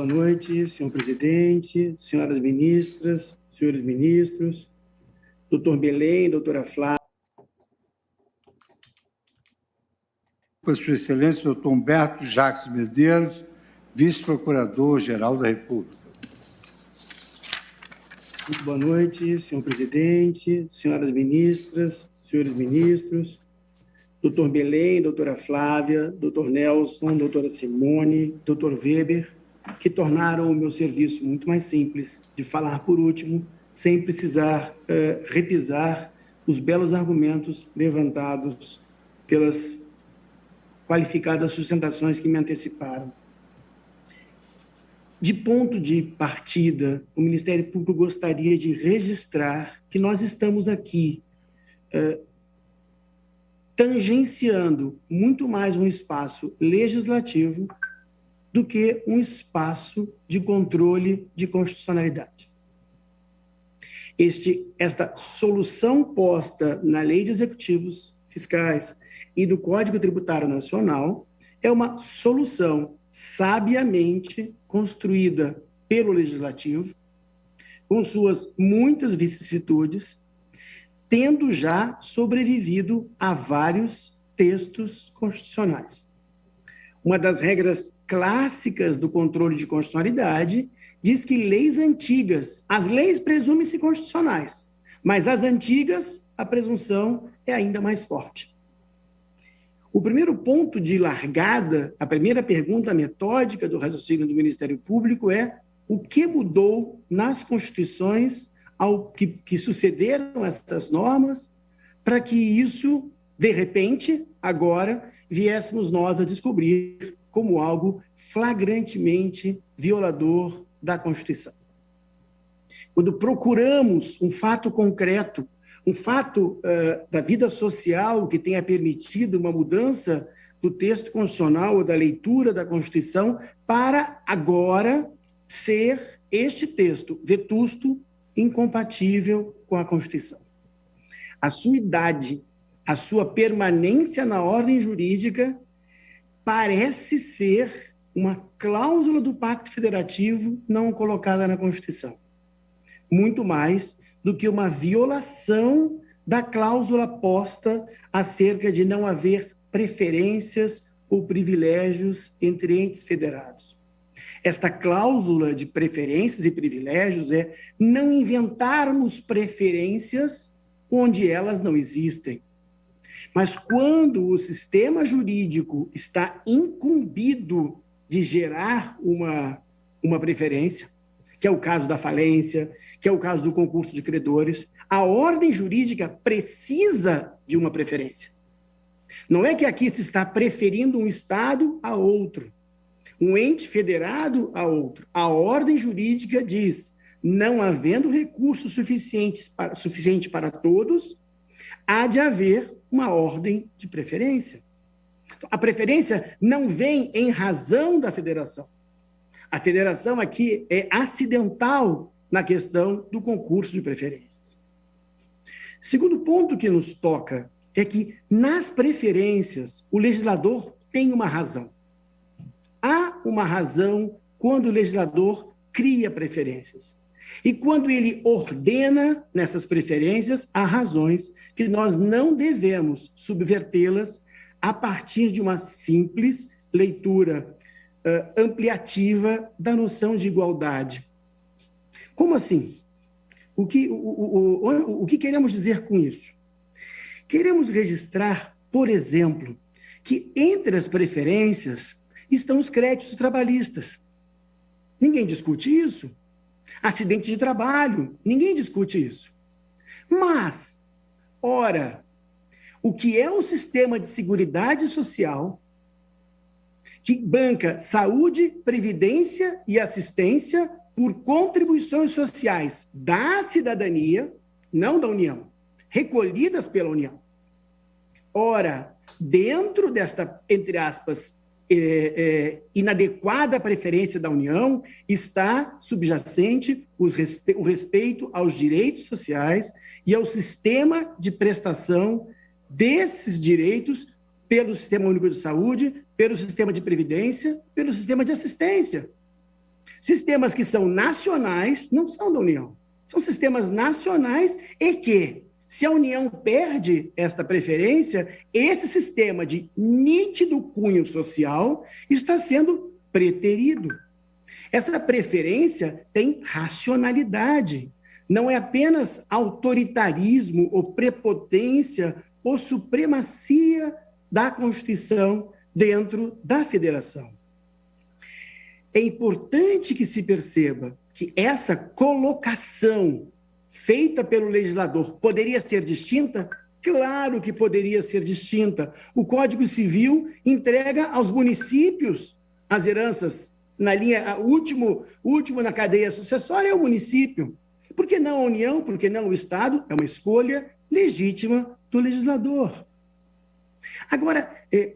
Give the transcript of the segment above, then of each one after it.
Boa noite, senhor presidente, senhoras ministras, senhores ministros, doutor Belém, doutora Flávia. Sua Excelência, doutor Humberto Jacques Medeiros, vice-procurador-geral da República. Muito boa noite, senhor presidente, senhoras ministras, senhores ministros, doutor Belém, doutora Flávia, doutor Nelson, doutora Simone, doutor Weber, que tornaram o meu serviço muito mais simples, de falar por último, sem precisar repisar os belos argumentos levantados pelas qualificadas sustentações que me anteciparam. De ponto de partida, o Ministério Público gostaria de registrar que nós estamos aqui tangenciando muito mais um espaço legislativo do que um espaço de controle de constitucionalidade. Esta solução posta na Lei de Executivos Fiscais e do Código Tributário Nacional é uma solução sabiamente construída pelo Legislativo, com suas muitas vicissitudes, tendo já sobrevivido a vários textos constitucionais. Uma das regras clássicas do controle de constitucionalidade diz que leis antigas, as leis presumem-se constitucionais, mas as antigas, a presunção é ainda mais forte. O primeiro ponto de largada, a primeira pergunta metódica do raciocínio do Ministério Público é o que mudou nas constituições que sucederam essas normas para que isso, de repente, agora, viéssemos nós a descobrir como algo flagrantemente violador da Constituição. Quando procuramos um fato concreto, um fato da vida social que tenha permitido uma mudança do texto constitucional ou da leitura da Constituição para agora ser este texto vetusto, incompatível com a Constituição. A sua idade, a sua permanência na ordem jurídica parece ser uma cláusula do Pacto Federativo não colocada na Constituição. Muito mais do que uma violação da cláusula posta acerca de não haver preferências ou privilégios entre entes federados. Esta cláusula de preferências e privilégios é não inventarmos preferências onde elas não existem. Mas quando o sistema jurídico está incumbido de gerar uma preferência, que é o caso da falência, que é o caso do concurso de credores, a ordem jurídica precisa de uma preferência. Não é que aqui se está preferindo um Estado a outro, um ente federado a outro. A ordem jurídica diz, não havendo recursos suficiente para todos, há de haver uma ordem de preferência. A preferência não vem em razão da federação. A federação aqui é acidental na questão do concurso de preferências. Segundo ponto que nos toca é que, nas preferências, o legislador tem uma razão. Há uma razão quando o legislador cria preferências. E quando ele ordena nessas preferências, há razões que nós não devemos subvertê-las a partir de uma simples leitura ampliativa da noção de igualdade. Como assim? O que queremos dizer com isso? Queremos registrar, por exemplo, que entre as preferências estão os créditos trabalhistas. Ninguém discute isso. Acidente de trabalho, ninguém discute isso. Mas, ora, o que é um sistema de seguridade social que banca saúde, previdência e assistência por contribuições sociais da cidadania, não da União, recolhidas pela União. Ora, dentro desta, entre aspas, inadequada preferência da União, está subjacente o respeito aos direitos sociais e ao sistema de prestação desses direitos pelo Sistema Único de Saúde, pelo sistema de previdência, pelo sistema de assistência. Sistemas que são nacionais não são da União. São sistemas nacionais e que, se a União perde esta preferência, esse sistema de nítido cunho social está sendo preterido. Essa preferência tem racionalidade. Não é apenas autoritarismo ou prepotência ou supremacia da Constituição dentro da federação. É importante que se perceba que essa colocação feita pelo legislador poderia ser distinta? Claro que poderia ser distinta. O Código Civil entrega aos municípios as heranças. Na linha, o último na cadeia sucessória é o município. Por que não a União? Por que não o Estado? É uma escolha legítima do legislador. Agora,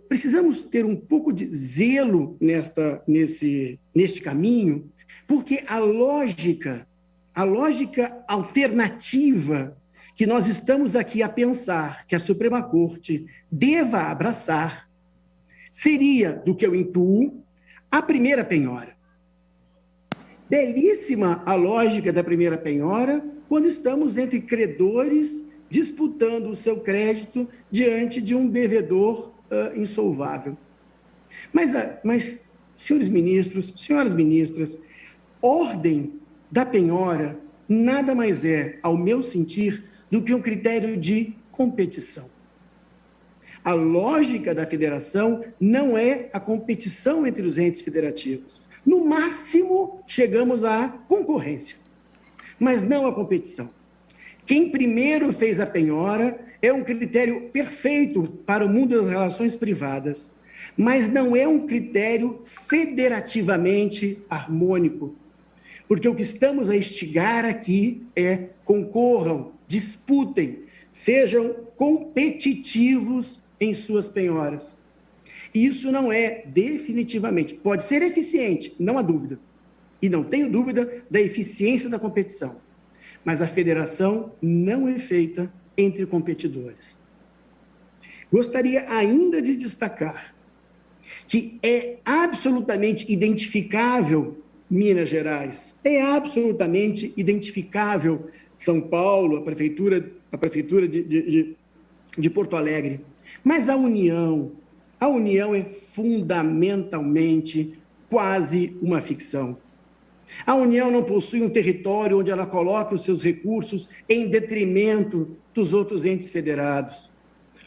precisamos ter um pouco de zelo neste caminho, porque a lógica alternativa que nós estamos aqui a pensar que a Suprema Corte deva abraçar seria, do que eu intuo, a primeira penhora. Belíssima a lógica da primeira penhora quando estamos entre credores disputando o seu crédito diante de um devedor insolvável. Mas, senhores ministros, senhoras ministras, ordem da penhora nada mais é, ao meu sentir, do que um critério de competição. A lógica da federação não é a competição entre os entes federativos. No máximo, chegamos à concorrência, mas não à competição. Quem primeiro fez a penhora é um critério perfeito para o mundo das relações privadas, mas não é um critério federativamente harmônico, porque o que estamos a instigar aqui é concorram, disputem, sejam competitivos em suas penhoras. Isso não é definitivamente, pode ser eficiente, não há dúvida, e não tenho dúvida da eficiência da competição, mas a federação não é feita entre competidores. Gostaria ainda de destacar que é absolutamente identificável Minas Gerais, é absolutamente identificável São Paulo, a prefeitura de Porto Alegre, mas a União é fundamentalmente quase uma ficção. A União não possui um território onde ela coloque os seus recursos em detrimento dos outros entes federados.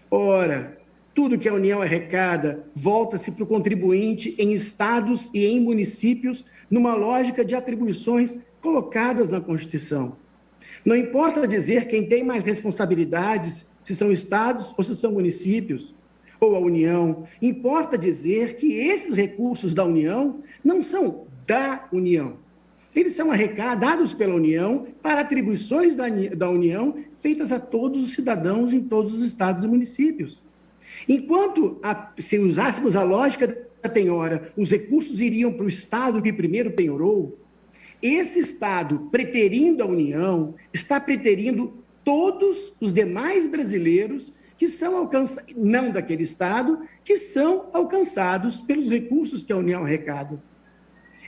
Ora, tudo que a União arrecada volta-se para o contribuinte em estados e em municípios numa lógica de atribuições colocadas na Constituição. Não importa dizer quem tem mais responsabilidades, se são estados ou se são municípios, ou a União. Importa dizer que esses recursos da União não são da União. Eles são arrecadados pela União para atribuições da União feitas a todos os cidadãos em todos os estados e municípios. Enquanto, se usássemos a lógica da penhora, os recursos iriam para o Estado que primeiro penhorou, esse Estado, preterindo a União, está preterindo todos os demais brasileiros que são alcançados, não daquele Estado, que são alcançados pelos recursos que a União arrecada.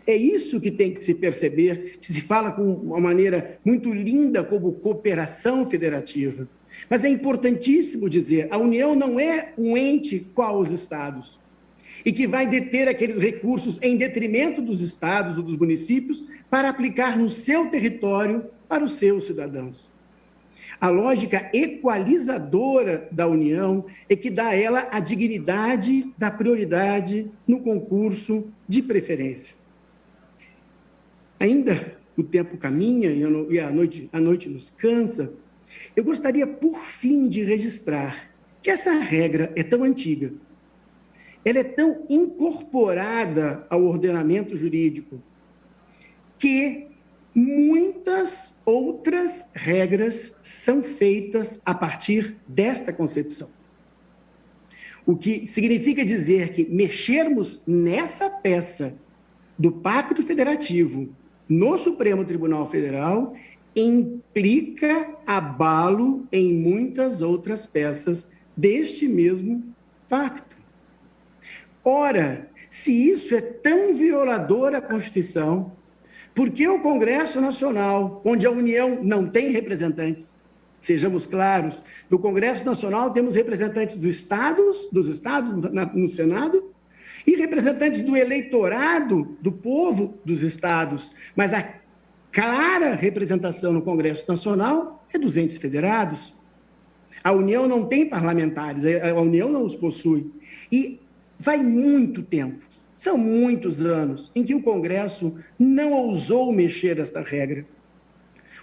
É isso que tem que se perceber, que se fala com uma maneira muito linda como cooperação federativa. Mas é importantíssimo dizer, a União não é um ente qual os Estados, e que vai deter aqueles recursos em detrimento dos Estados ou dos municípios para aplicar no seu território para os seus cidadãos. A lógica equalizadora da União é que dá a ela a dignidade da prioridade no concurso de preferência. Ainda o tempo caminha e a noite nos cansa, eu gostaria, por fim, de registrar que essa regra é tão antiga, ela é tão incorporada ao ordenamento jurídico, que muitas outras regras são feitas a partir desta concepção. O que significa dizer que mexermos nessa peça do Pacto Federativo no Supremo Tribunal Federal implica abalo em muitas outras peças deste mesmo pacto. Ora, se isso é tão violador à Constituição, Por que o Congresso Nacional, onde a União não tem representantes, sejamos claros, no Congresso Nacional temos representantes dos estados no Senado, e representantes do eleitorado, do povo dos estados, mas a clara representação no Congresso Nacional é dos entes federados. A União não tem parlamentares, a União não os possui. E vai muito tempo, são muitos anos, em que o Congresso não ousou mexer esta regra.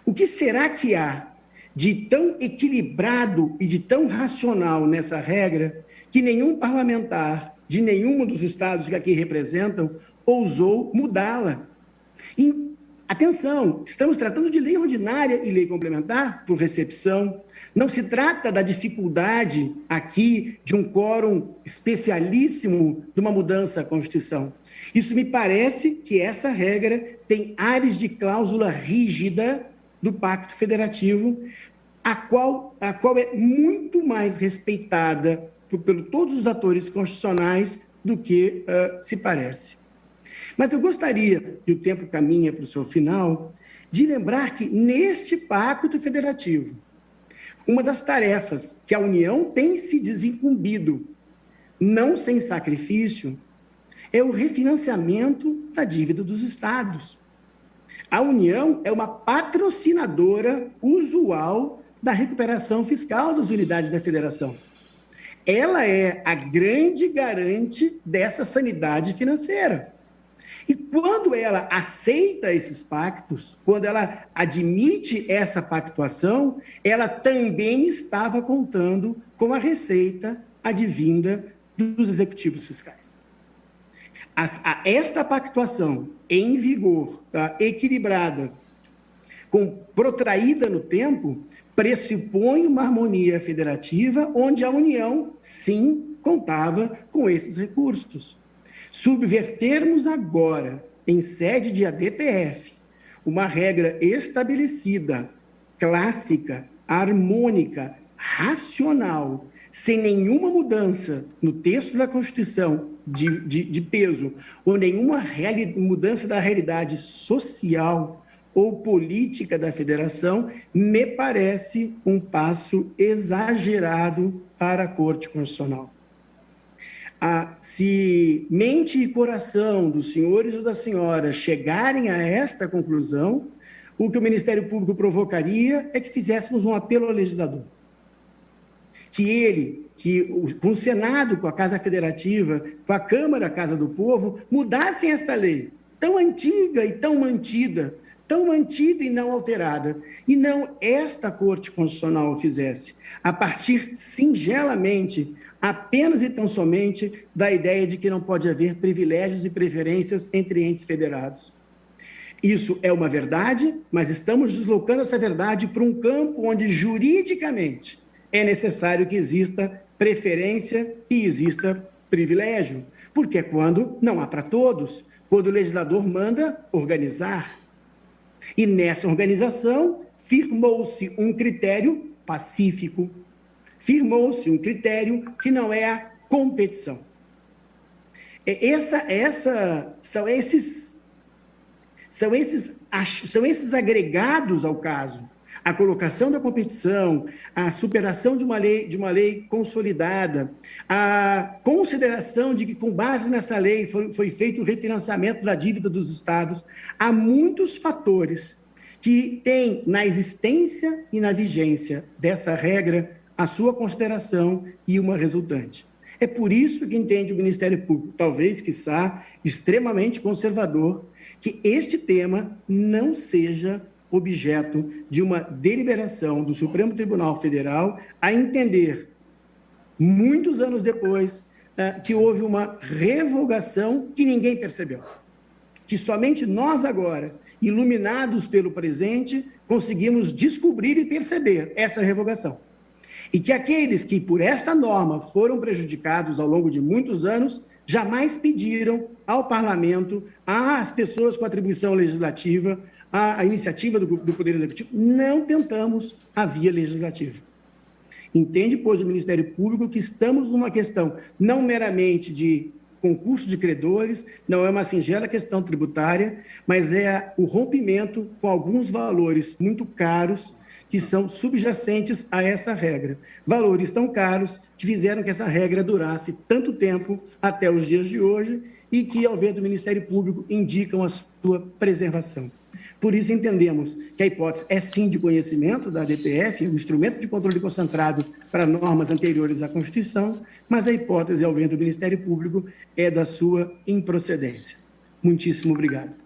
O que será que há de tão equilibrado e de tão racional nessa regra que nenhum parlamentar de nenhum dos estados que aqui representam ousou mudá-la? E, atenção, estamos tratando de lei ordinária e lei complementar por recepção. Não se trata da dificuldade aqui de um quórum especialíssimo de uma mudança à Constituição. Isso me parece que essa regra tem ares de cláusula rígida do Pacto Federativo, a qual é muito mais respeitada por todos os atores constitucionais do que se parece. Mas eu gostaria, e o tempo caminha para o seu final, de lembrar que neste Pacto Federativo, uma das tarefas que a União tem se desincumbido, não sem sacrifício, é o refinanciamento da dívida dos estados. A União é uma patrocinadora usual da recuperação fiscal das unidades da federação. Ela é a grande garante dessa sanidade financeira. E quando ela aceita esses pactos, quando ela admite essa pactuação, ela também estava contando com a receita advinda dos executivos fiscais. Esta pactuação em vigor, equilibrada, protraída no tempo, pressupõe uma harmonia federativa onde a União, sim, contava com esses recursos. Subvertermos agora, em sede de ADPF, uma regra estabelecida, clássica, harmônica, racional, sem nenhuma mudança no texto da Constituição de peso, ou nenhuma mudança da realidade social ou política da federação, me parece um passo exagerado para a Corte Constitucional. Se mente e coração dos senhores ou das senhoras chegarem a esta conclusão, o que o Ministério Público provocaria é que fizéssemos um apelo ao legislador. Com o Senado, com a Casa Federativa, com a Câmara, a Casa do Povo, mudassem esta lei, tão antiga e tão mantida e não alterada, e não esta Corte Constitucional o fizesse, a partir, singelamente, apenas e tão somente, da ideia de que não pode haver privilégios e preferências entre entes federados. Isso é uma verdade, mas estamos deslocando essa verdade para um campo onde, juridicamente, é necessário que exista preferência e exista privilégio, porque é quando não há para todos, quando o legislador manda organizar. E nessa organização, firmou-se um critério pacífico, firmou-se um critério que não é a competição. São esses agregados ao caso. A colocação da competição, a superação de uma lei consolidada, a consideração de que, com base nessa lei, foi feito o refinanciamento da dívida dos estados. Há muitos fatores que têm, na existência e na vigência dessa regra, a sua consideração e uma resultante. É por isso que entende o Ministério Público, talvez, quiçá, extremamente conservador, que este tema não seja objeto de uma deliberação do Supremo Tribunal Federal, a entender, muitos anos depois, que houve uma revogação que ninguém percebeu. Que somente nós agora, iluminados pelo presente, conseguimos descobrir e perceber essa revogação. E que aqueles que, por esta norma, foram prejudicados ao longo de muitos anos, jamais pediram ao Parlamento, às pessoas com atribuição legislativa, a iniciativa do Poder Executivo, não tentamos a via legislativa. Entende, pois, o Ministério Público que estamos numa questão não meramente de concurso de credores, não é uma singela questão tributária, mas é o rompimento com alguns valores muito caros que são subjacentes a essa regra. Valores tão caros que fizeram que essa regra durasse tanto tempo até os dias de hoje e que, ao ver do Ministério Público, indicam a sua preservação. Por isso, entendemos que a hipótese é sim de conhecimento da ADPF, um instrumento de controle concentrado para normas anteriores à Constituição, mas a hipótese, ao ver do Ministério Público, é da sua improcedência. Muitíssimo obrigado.